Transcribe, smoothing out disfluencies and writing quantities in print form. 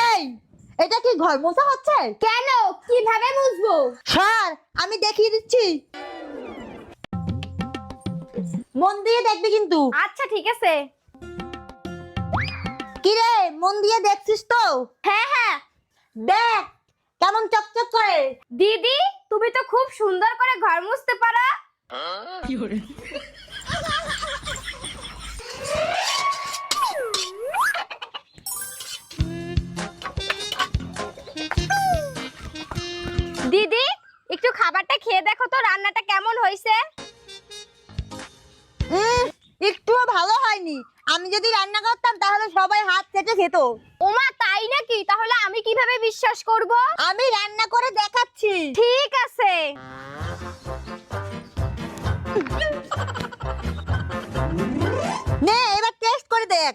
এই, এটা কি ঘর মোছা হচ্ছে? কেন, কিভাবে মুছবো? স্যার, আমি দেখিয়ে দিচ্ছি। মন দিয়ে দেখবি কিন্তু। আচ্ছা ঠিক আছে। কি রে, মন দিয়ে দেখছিস তো? হ্যাঁ হ্যাঁ। দেখ কেমন চকচক করে। দিদি, তুমি তো খুব সুন্দর করে ঘর মুছতে পারো। দিদি, একটু খাবারটা খেয়ে দেখো তো রান্নাটা কেমন হয়েছে। একটুও ভালো হয়নি। আমি যদি রান্না করতাম তাহলে সবাই হাত চেটে খেত। ওমা, তাই নাকি? তাহলে আমি কিভাবে বিশ্বাস করব? আমি রান্না করে দেখাচ্ছি। ঠিক আছে। নে, এবার টেস্ট করে দেখ।